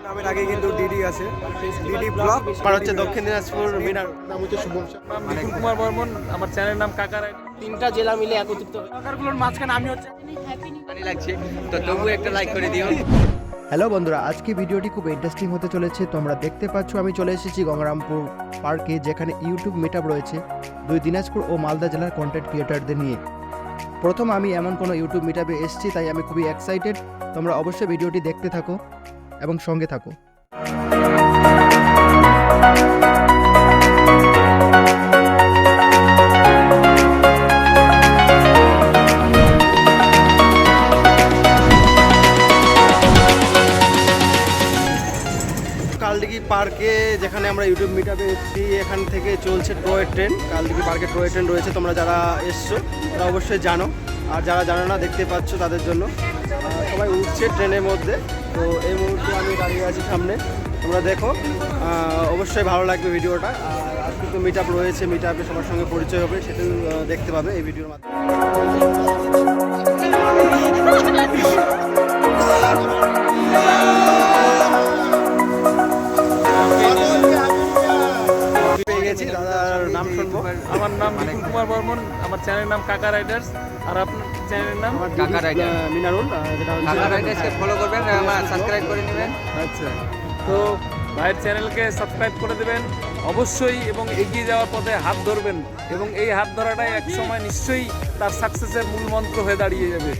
নামের আগে কিন্তু ডিডি আছে, ডিডি ব্লগ আর হচ্ছে দক্ষিণ দিনাজপুর মিনার। নাম হচ্ছে শুভম বিপুল কুমার বর্মন, আমার চ্যানেলের নাম কাকার। তিনটা জেলা মিলে একত্রিত কাকারগুলোর মাঝখানে আমি হচ্ছে পানি লাগছে, তো তবু একটা লাইক করে দিও। হ্যালো বন্ধুরা, আজকে ভিডিওটি খুব ইন্টারেস্টিং হতে চলেছে। তোমরা দেখতে পাচ্ছ আমি চলে এসেছি গঙ্গারামপুর পার্কে, যেখানে ইউটিউব মিটআপ রয়েছে দুই দিনাজপুর ও মালদা জেলার কন্টেন্ট ক্রিয়েটারদের নিয়ে। প্রথম আমি এমন কোনো ইউটিউব মিটআপে এসেছি, তাই আমি খুবই এক্সাইটেড। তোমরা অবশ্যই ভিডিওটি দেখতে থাকো এবং সঙ্গে থাকো। কালদিঘি পার্কে যেখানে আমরা ইউটিউব মিটআপে এসেছি, এখান থেকে চলছে টয় ট্রেন। কালদিঘি পার্কে টয় ট্রেন রয়েছে, তোমরা যারা এসছো তারা অবশ্যই জানো, আর যারা জানো না দেখতে পাচ্ছ তাদের জন্য। সবাই উঠছে ট্রেনের মধ্যে। তো এই মুহূর্তে আমি দাঁড়িয়ে আছি সামনে, তোমরা দেখো, অবশ্যই ভালো লাগবে ভিডিওটা। আর আজকে তো মিটআপ রয়েছে, মিটআপে সবার সঙ্গে পরিচয় হবে, সেটাও দেখতে পাবে এই ভিডিওর মাধ্যমে। দাদার নাম শুনবো। আমার নাম বিপুল কুমার বর্মন, আমার চ্যানেলের নাম কাকা রাইডার্স। আর আপনার চ্যানেলের নাম কাকা রাইডার মিনারুল, যেটা কাকা রাইডার্সকে ফলো করবেন, সাবস্ক্রাইব করে নেবেন। আচ্ছা, তো ভাইয়ের চ্যানেলকে সাবস্ক্রাইব করে দেবেন অবশ্যই, এবং এগিয়ে যাওয়ার পথে হাত ধরবেন, এবং এই হাত ধরাটাই এক সময় নিশ্চয়ই তার সাকসেসের মূল মন্ত্র হয়ে দাঁড়িয়ে যাবে।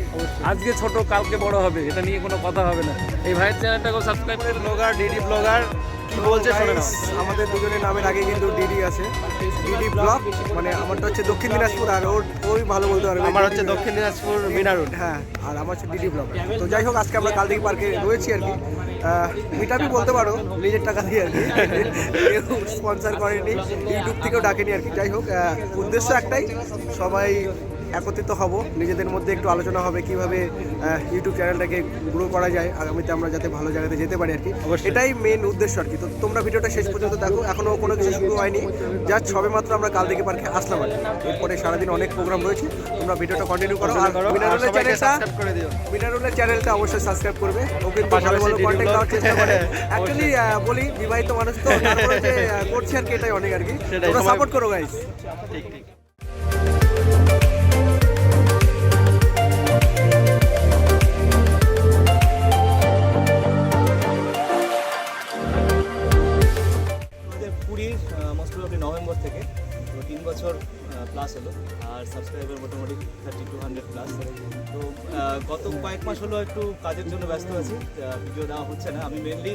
আজকে ছোট কালকে বড় হবে, এটা নিয়ে কোনো কথা হবে না। এই ভাইয়ের চ্যানেলটাকেও সাবস্ক্রাইব করে ব্লগার, ডিডি ব্লগার কি বলছে শোনে না। আমাদের দুজনের নামের আগে কিন্তু ডিডি আছে, ডিডি ব্লগ। মানে আমারটা হচ্ছে দক্ষিণ দিনাজপুর, আর ওই ভালো বলতে পারবে। আমার হচ্ছে দক্ষিণ দিনাজপুর মিনারুল, হ্যাঁ, আর আমার হচ্ছে ডিডি ব্লগ। তো যাই হোক, আজকে আমরা কালদিঘি পার্কে রয়েছি আর কি। মিটআপই বলতে পারো, নিজের টাকা দিয়ে আর কি, কেউ স্পন্সর করেনি, ইউটিউব থেকেও ডাকেনি আর কি। যাই হোক, উদ্দেশ্য একটাই, সবাই একত্রিত হব, নিজেদের মধ্যে একটু আলোচনা হবে কিভাবে ইউটিউব চ্যানেলটাকে গ্রো করা যায়, আগামীতে আমরা যাতে ভালো জায়গাতে যেতে পারি আর কি। এটাই মেন উদ্দেশ্য আর কি। তো তোমরা ভিডিওটা শেষ পর্যন্ত দেখো, এখনও কোনো কিছু শুরু হয়নি, জাস্ট সবে মাত্র আমরা কালদিঘি পার্কে আসলাম আর কি। এরপরে সারাদিন অনেক প্রোগ্রাম রয়েছে, তোমরা ভিডিওটা কন্টিনিউ করো। আর মিনারুলের চ্যানেলটা অবশ্যই সাবস্ক্রাইব করবে। ও কিন্তু ভালো ভালো কন্টেন্ট দেওয়ার চেষ্টা করে। অ্যাকচুয়ালি বলি, বিবাহিত মানুষ তো, তারপরে যে করছি আর কি, এটাই অনেক আর কি। তোমরা সাপোর্ট করো গাইস। ঠিক ঠিক। নভেম্বর থেকে, তো 3 বছর প্লাস হলো, আর সাবস্ক্রাইবার মোটামুটি 30-100 প্লাস। তো গত কয়েক মাস হলো একটু কাজের জন্য ব্যস্ত আছি, ভিডিও দেওয়া হচ্ছে না। আমি মেনলি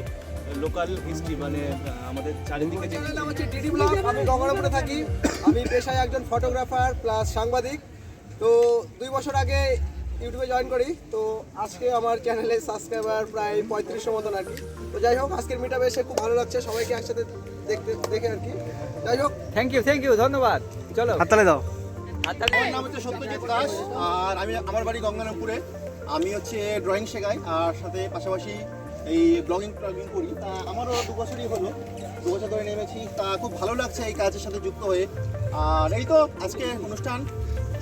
লোকাল হিস্ট্রি, মানে আমাদের চারিদিকে যে ডিডি ব্লগ। আমি গঙ্গারামপুরে থাকি, আমি পেশায় একজন ফটোগ্রাফার প্লাস সাংবাদিক। তো 2 বছর আগে ইউটিউবে জয়েন করি। তো আজকে আমার চ্যানেলে সাবস্ক্রাইবার প্রায় 3500 মতন আর কি। তো যাই হোক, আজকের মিটআপে এসে খুব ভালো লাগছে, সবাইকে একসাথে দেখে আর কি। যাই হোক, থ্যাংক ইউ, ধন্যবাদ। চলো হাততালি দাও। আমার নাম হচ্ছে সত্যজিৎ দাস, আর আমার বাড়ি গঙ্গারামপুরে। আমি হচ্ছে ড্রয়িং শেখাই, আর সাথে পাশাপাশি এই ব্লগিং করি। তা আমারও 2 বছরই হলো, 2 বছর ধরে নেমেছি। তা খুব ভালো লাগছে এই কাজের সাথে যুক্ত হয়ে। আর এই তো আজকে অনুষ্ঠান,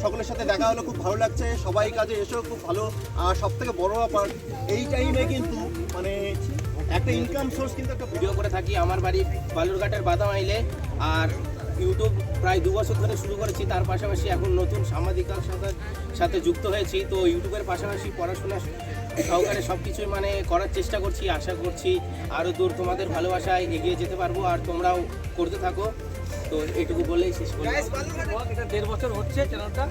সকলের সাথে দেখা হলো, খুব ভালো লাগছে। সবাই কাজে এসেও খুব ভালো। আর সব থেকে বড় ব্যাপার, এই টাইমে কিন্তু মানে একটা ইনকাম সোর্স কিন্তু একটা ভিডিও করে থাকি। আমার বাড়ি বালুরঘাটের বাদামাইলে, আর ইউটিউব প্রায় 2 বছর ধরে শুরু করেছি। তার পাশাপাশি এখন নতুন সাংবাদিকতার সাথে যুক্ত হয়েছি। তো ইউটিউবের পাশাপাশি পড়াশোনা সহকারে সব কিছুই মানে করার চেষ্টা করছি। আশা করছি আরও দূর তোমাদের ভালোবাসায় এগিয়ে যেতে পারবো, আর তোমরাও করতে থাকো। তো এটুকু বলেই শেষ করি। এটা 1.5 বছর হচ্ছে চ্যানেলটা,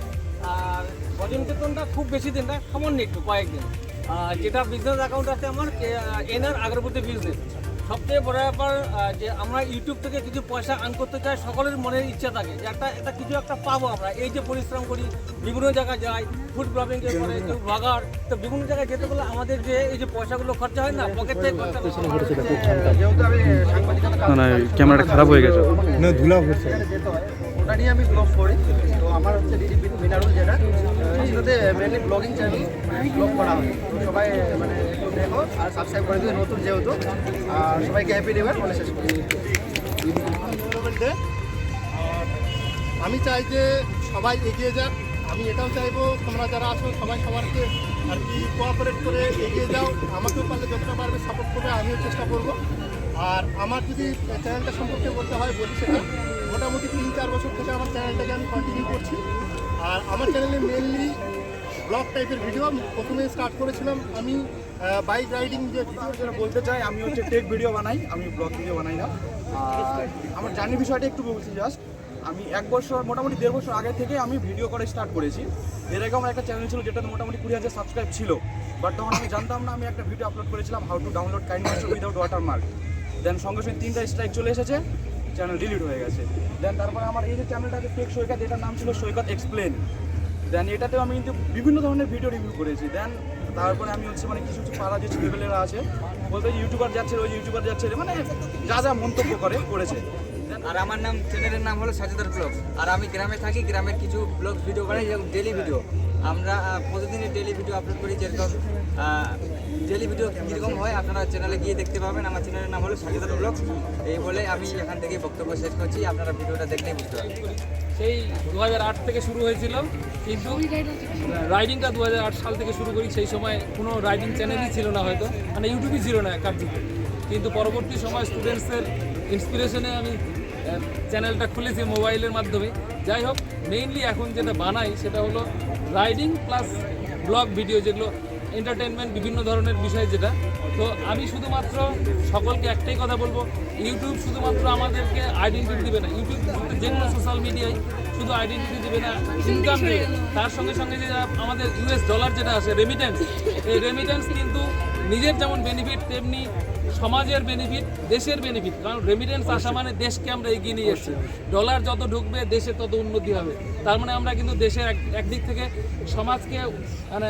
আর ভজন কীর্তনটা খুব বেশি দিন না, সামান্য একটু কয়েকদিন। যেটা বিজনেস অ্যাকাউন্ট আছে আমার, এনার আগরবাতি বিজনেস। সবচেয়ে বড় ব্যাপার যে আমরা ইউটিউব থেকে কিছু পয়সা আর্ন করতে চাই, সকলের মনের ইচ্ছা থাকে যে একটা কিছু একটা পাবো আমরা। এই যে পরিশ্রম করি, বিভিন্ন জায়গায় যাই, ফুড ব্লগিং করে, কেউ ব্লগার, তো বিভিন্ন জায়গায় যেতে গেলে আমাদের যে এই যে পয়সাগুলো খরচা হয় না, পকেট থেকে খরচা যেহেতু আমি সাংবাদিকতা ক্যামেরাটা খারাপ হয়ে গেছে, না ধুলা হচ্ছে, ওটা নিয়ে আমি ব্লগ করি। তো আমার হচ্ছে ডিডি মিনারুল, যেটা সেটাতে মেনলি ব্লগিং চ্যানেল ব্লগ করা হয়। তো সবাই মানে একটু দেখো আর সাবস্ক্রাইব করে দিও, নতুন যেহেতু। আর সবাইকে হ্যাপি নিউ ইয়ার বলে শেষ করি। আমি চাই যে সবাই এগিয়ে যাক। আমি এটাও চাইবো তোমরা যারা আছো সবাই সবারকে আর কি কোঅপারেট করে এগিয়ে যাও, আমাকেও পারলে যতটা পারবে সাপোর্ট করবে, আমিও চেষ্টা করব। আর আমার যদি চ্যানেলটা সম্পর্কে বলতে হয় বলি, সেটা মোটামুটি 3-4 বছর থেকে আমার চ্যানেলটাকে আমি কন্টিনিউ করছি। আর আমার চ্যানেলে মেনলি ব্লগ টাইপের ভিডিও প্রথমে স্টার্ট করেছিলাম আমি বাইক রাইডিং যে ভিডিও, যেটা বলতে চাই আমি হচ্ছে টেক ভিডিও বানাই, আমি ব্লগ ভিডিও বানাই না। আর আমার জার্নি বিষয়টা একটু বলছি জাস্ট, আমি 1 বছর মোটামুটি 1.5 বছর আগে থেকে আমি ভিডিও করে স্টার্ট করেছি। এর আগে আমার একটা চ্যানেল ছিল যেটাতে মোটামুটি 20,000 সাবস্ক্রাইব ছিল, বাট তখন আমি জানতাম না। আমি একটা ভিডিও আপলোড করেছিলাম how to download KineMaster without watermark. Then সঙ্গে সঙ্গে 3টা স্ট্রাইক চলে এসেছে, চ্যানেল ডিলিট হয়ে গেছে। দেন তারপরে আমার এই যে চ্যানেলটা আছে টেক সৈকত, এটার নাম ছিল সৈকত এক্সপ্লেন। দেন এটাতেও আমি কিন্তু বিভিন্ন ধরনের ভিডিও রিভিউ করেছি। দেন তারপরে আমি হচ্ছে মানে কিছু পাড়া যে ছেলেপেলেরা আছে বলতে ইউটিউবার যাচ্ছে, ওই ইউটিউবার যাচ্ছে, মানে যা যা মন্তব্য করেছে। আর আমার নাম, চ্যানেলের নাম হলো সাজেদার ব্লগ। আর আমি গ্রামে থাকি, গ্রামের কিছু ব্লগ ভিডিও বানাই, যেরকম ডেলি ভিডিও। আমরা প্রতিদিনই ডেলি ভিডিও আপলোড করি, যেরকম ডেলি ভিডিও কীরকম হয় আপনারা চ্যানেলে গিয়ে দেখতে পাবেন। আমার চ্যানেলের নাম হলো সাজেদার ব্লগ। এই বলে আমি এখান থেকে বক্তব্য শেষ করছি, আপনারা ভিডিওটা দেখলেই বুঝতে পারবেন। সেই 2008 থেকে শুরু হয়েছিল, কিন্তু রাইডিংটা 2008 সাল থেকে শুরু করি। সেই সময় কোনো রাইডিং চ্যানেলই ছিল না, হয়তো মানে ইউটিউবই ছিল না কার্যত। কিন্তু পরবর্তী সময় স্টুডেন্টসের ইন্সপিরেশনে আমি চ্যানেলটা খুলেছি মোবাইলের মাধ্যমে। যাই হোক, মেইনলি এখন যেটা বানাই সেটা হলো রাইডিং প্লাস ব্লগ ভিডিও, যেগুলো এন্টারটেনমেন্ট বিভিন্ন ধরনের বিষয় যেটা। তো আমি শুধুমাত্র সকলকে একটাই কথা বলবো, ইউটিউব শুধুমাত্র আমাদেরকে আইডেন্টিটি দেবে না, ইউটিউব যে কোনো সোশ্যাল মিডিয়ায় শুধু আইডেন্টিটি দেবে না, ইনকাম দেবে। তার সঙ্গে সঙ্গে যে আমাদের US ডলার যেটা আছে রেমিটেন্স, এই রেমিটেন্স কিন্তু নিজের যেমন বেনিফিট তেমনি সমাজের বেনিফিট, দেশের বেনিফিট। কারণ রেমিটেন্স আসা মানে দেশকে আমরা এগিয়ে নিয়ে যাচ্ছি। ডলার যত ঢুকবে দেশে তত উন্নতি হবে। তার মানে আমরা কিন্তু দেশের একদিক থেকে সমাজকে মানে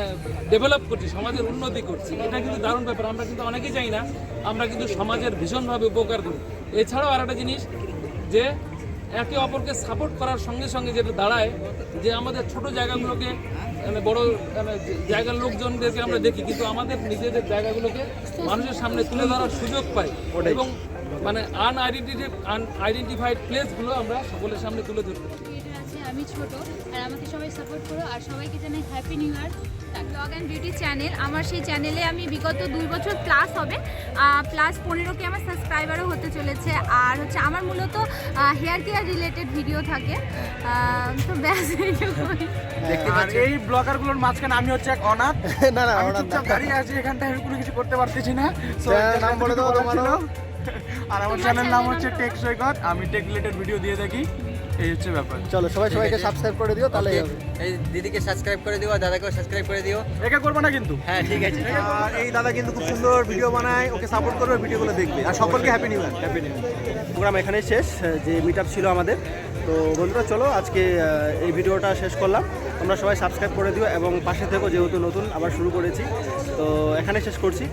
ডেভেলপ করছি, সমাজের উন্নতি করছি। এটা কিন্তু দারুণ ব্যাপার। আমরা কিন্তু অনেকেই জানি না, আমরা কিন্তু সমাজের ভীষণভাবে উপকার করি। এছাড়াও আর একটা জিনিস, যে একে অপরকে সাপোর্ট করার সঙ্গে সঙ্গে যেটা দাঁড়ায়, যে আমাদের ছোট জায়গাগুলোকে মানে বড় মানে জায়গার লোকজনদেরকে আমরা দেখি, কিন্তু আমাদের নিজেদের জায়গাগুলোকে মানুষের সামনে তুলে ধরার সুযোগ পাই, এবং মানে আনআইডেন্টিফাইড প্লেসগুলো আমরা সকলের সামনে তুলে ধরতে পারি। আমি ছোট, আর আমাকে সবাই সাপোর্ট করো, আর সবাইকে জানাই happy new year. Blog and beauty channel, আমার সেই চ্যানেলে আমি বিগত 2 বছর প্লাস হবে, প্লাস 15কে আমার সাবস্ক্রাইবারও হতে চলেছে। আর হচ্ছে আমার মূলত হেয়ার কেয়ার রিলেটেড ভিডিও থাকে। তো ব্যাস এইটুকুই। আর এই ব্লগারগুলোর মাঝখানে আমি হচ্ছে এক অনাথ। না না, আমি চুপচাপ দাঁড়িয়ে আছি এখানটায়, আমি কোনো কিছু করতে পারতেছি না। So, চ্যানেলের নাম বলে দাও তোমার। আর আমার চ্যানেল নাম হচ্ছে টেক সৈকত, আমি টেক রিলেটেড ভিডিও দিয়ে থাকি। এই হচ্ছে ব্যাপার। চলো সবাইকে সাবস্ক্রাইব করে দিও, তাহলেই হবে। এই দিদিকে সাবস্ক্রাইব করে দিও, আর দাদাকেও সাবস্ক্রাইব করে দিও। একা করবো না কিন্তু। হ্যাঁ, ঠিক আছে। আর এই দাদা কিন্তু খুব সুন্দর ভিডিও বানায়, ওকে সাপোর্ট করবে, ভিডিওগুলো দেখবে। আর সকলকে happy new year. Happy new year. Programme এখানেই শেষ, যে মিট আপ ছিল আমাদের। তো বন্ধুরা চলো আজকে এই ভিডিওটা শেষ করলাম। তোমরা সবাই সাবস্ক্রাইব করে দিও এবং পাশে থেকো, যেহেতু নতুন আবার শুরু করেছি। তো এখানে শেষ করছি।